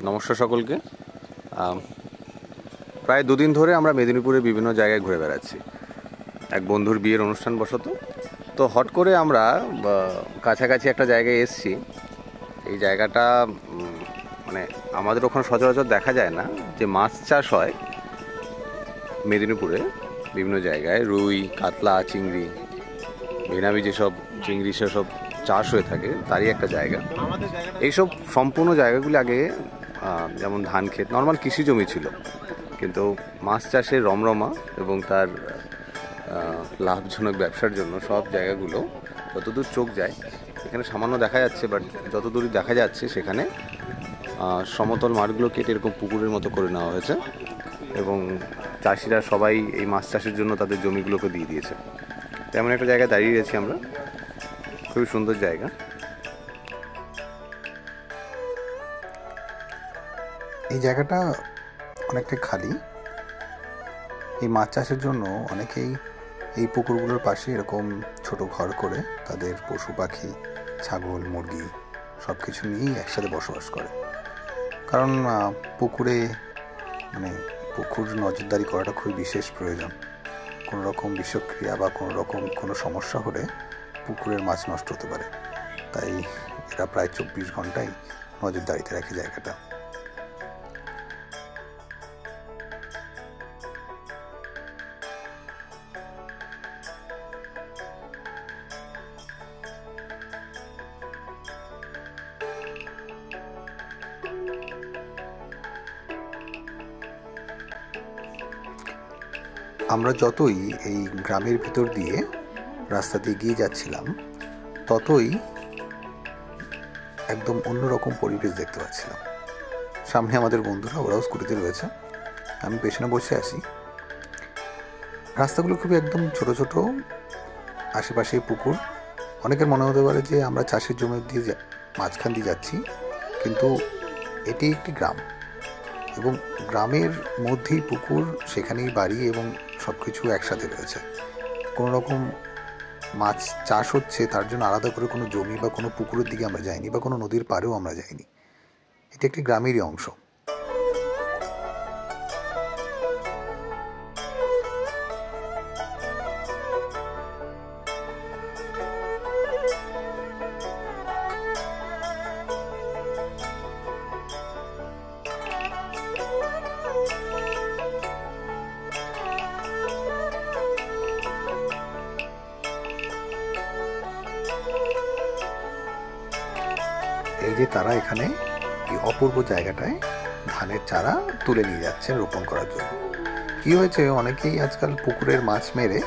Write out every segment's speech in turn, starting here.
নমস্কার সকলকে। প্রায় দুদিন ধরে আমরা মেদিনীপুরের বিভিন্ন জায়গায় ঘুরে বেড়াচ্ছি এক বন্ধুর বিয়ের অনুষ্ঠান বশত। তো হট করে আমরা কাছাকাছি একটা জায়গায় এসেছি। এই জায়গাটা মানে আমাদের ওখানে সচরাচর দেখা যায় না, যে মাছ চাষ হয় মেদিনীপুরে বিভিন্ন জায়গায়, রুই, কাতলা, চিংড়ি, ভেনামি, যেসব চিংড়ি সেসব চাষ হয়ে থাকে, তারই একটা জায়গা। এইসব সম্পূর্ণ জায়গাগুলি আগে যেমন ধান ক্ষেত, নর্মাল কৃষি জমি ছিল, কিন্তু মাছ চাষের রমরমা এবং তার লাভজনক ব্যবসার জন্য সব জায়গাগুলো যতদূর চোখ যায় এখানে সামান্য দেখা যাচ্ছে, বাট যতদূরই দেখা যাচ্ছে সেখানে সমতল মাঠগুলো কেটে এরকম পুকুরের মতো করে নেওয়া হয়েছে এবং চাষিরা সবাই এই মাছ চাষের জন্য তাদের জমিগুলোকে দিয়ে দিয়েছে। তেমন একটা জায়গায় দাঁড়িয়ে গেছি আমরা, খুবই সুন্দর জায়গা। এই জায়গাটা অনেকটাই খালি। এই মাছ চাষের জন্য অনেকেই এই পুকুরগুলোর পাশে এরকম ছোট ঘর করে তাদের পশু পাখি, ছাগল, মুরগি সব কিছু নিয়েই একসাথে বসবাস করে। কারণ পুকুর নজরদারি করাটা খুবই বিশেষ প্রয়োজন। কোনো রকম বিষক্রিয়া বা কোনো সমস্যা হলে পুকুরের মাছ নষ্ট হতে পারে, তাই এরা প্রায় 24 ঘন্টাই নজরদারিতে রাখে জায়গাটা। আমরা যতই এই গ্রামের ভিতর দিয়ে রাস্তা দিয়ে এগিয়ে যাচ্ছিলাম, ততই একদম অন্যরকম পরিবেশ দেখতে পাচ্ছিলাম। সামনে আমাদের বন্ধুরা, ওরাও স্কুটিতে রয়েছে, আমি পেছনে বসে আছি। রাস্তাগুলো খুবই একদম ছোট ছোট, আশেপাশে পুকুর। অনেকের মনে হতে পারে যে আমরা চাষের জমি দিয়ে মাঝখান দিয়ে যাচ্ছি, কিন্তু এটি একটি গ্রাম এবং গ্রামের মধ্যেই পুকুর, সেখানেই বাড়ি এবং সব কিছু একসাথে রয়েছে। কোনো রকম মাছ চাষ হচ্ছে তার জন্য আলাদা করে কোনো জমি বা কোনো পুকুরের দিকে আমরা যাইনি, বা কোনো নদীর পাড়েও আমরা যাইনি। এটি একটি গ্রামেরই অংশ। এই যে তারা এখানে এই অপূর্ব জায়গাটায় ধানের চারা তুলে নিয়ে যাচ্ছেন রোপণ করার জন্য। কি হয়েছে, অনেকেই আজকাল পুকুরের মাছ মেরে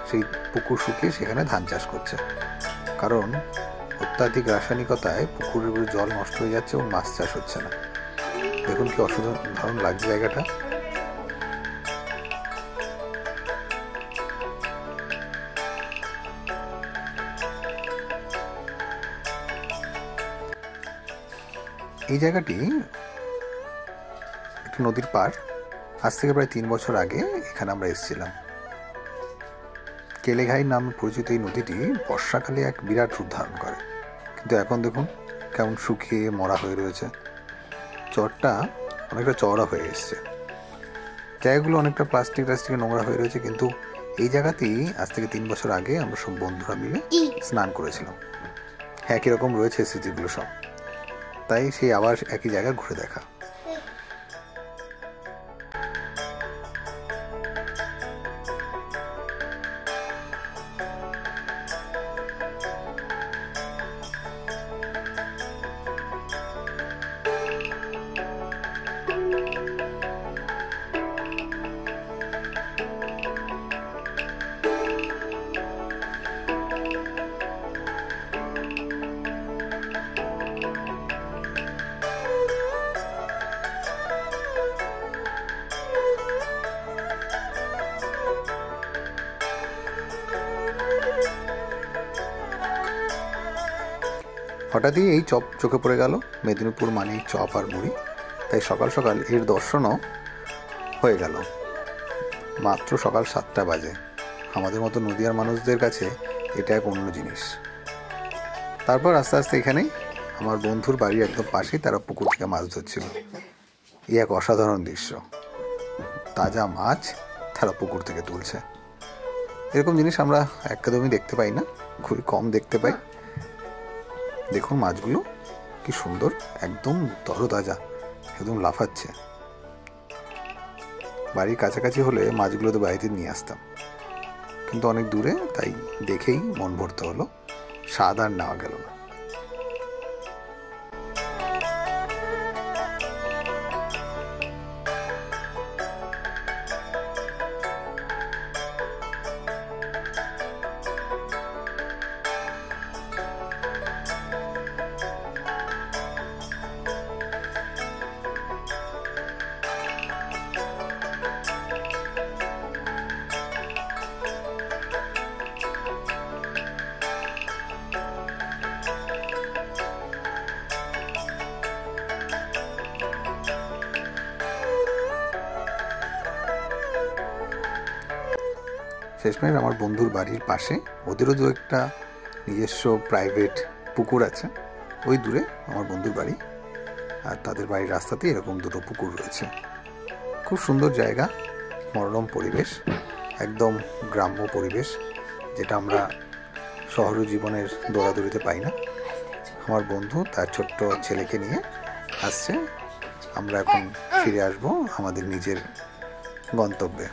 সেই পুকুর শুকিয়ে সেখানে ধান চাষ করছে, কারণ অত্যাধিক রাসায়নিকতায় পুকুরের জল নষ্ট হয়ে যাচ্ছে এবং মাছ চাষ হচ্ছে না। দেখুন কি অসাধারণ লাগছে জায়গাটা। এই জায়গাটি একটি নদীর পার। আজ থেকে প্রায় 3 বছর আগে এখানে আমরা এসেছিলাম। কেলেঘাই নামে পরিচিত এই নদীটি বর্ষাকালে এক বিরাট রূপ ধারণ করে, কিন্তু এখন দেখুন কেমন শুকিয়ে মরা হয়ে রয়েছে। চরটা অনেকটা চওড়া হয়ে এসছে, জায়গাগুলো অনেকটা প্লাস্টিকের নোংরা হয়ে রয়েছে, কিন্তু এই জায়গাতেই আজ থেকে 3 বছর আগে আমরা সব বন্ধুরা মিলে স্নান করেছিলাম। হ্যাঁ, কীরকম রয়েছে স্মৃতিগুলো সব, তাই সেই আবার একই জায়গা ঘুরে দেখা। হঠাৎই এই চপ চোখে পড়ে গেল। মেদিনীপুর মানেই চপ আর মুড়ি, তাই সকাল সকাল এর দর্শনও হয়ে গেল। মাত্র সকাল 7টা বাজে। আমাদের মতো নদীয়ার মানুষদের কাছে এটা এক অন্য জিনিস। তারপর আস্তে আস্তে এখানে আমার বন্ধুর বাড়ির একদম পাশেই তারা পুকুর থেকে মাছ ধরছিল। এই এক অসাধারণ দৃশ্য, তাজা মাছ তারা পুকুর থেকে তুলছে। এরকম জিনিস আমরা একদমই দেখতে পাই না, খুবই কম দেখতে পাই। দেখুন মাছগুলো কি সুন্দর, একদম তরতাজা, একদম লাফাচ্ছে। বাড়ির কাছাকাছি হলে মাছগুলো তো বাড়িতে নিয়ে আসতাম, কিন্তু অনেক দূরে, তাই দেখেই মন ভরতে হলো, স্বাদ আর নেওয়া গেল না। শেষমেশ আমার বন্ধুর বাড়ির পাশে ওদেরও যে একটা নিজস্ব প্রাইভেট পুকুর আছে, ওই দূরে আমার বন্ধুর বাড়ি, আর তাদের বাড়ির রাস্তাতেই এরকম দুটো পুকুর রয়েছে। খুব সুন্দর জায়গা, মনোরম পরিবেশ, একদম গ্রাম্য পরিবেশ, যেটা আমরা শহর জীবনের দৌড়াদৌড়িতে পাই না। আমার বন্ধু তার ছোট্ট ছেলেকে নিয়ে আসছে। আমরা এখন ফিরে আসবো আমাদের নিজের গন্তব্যে।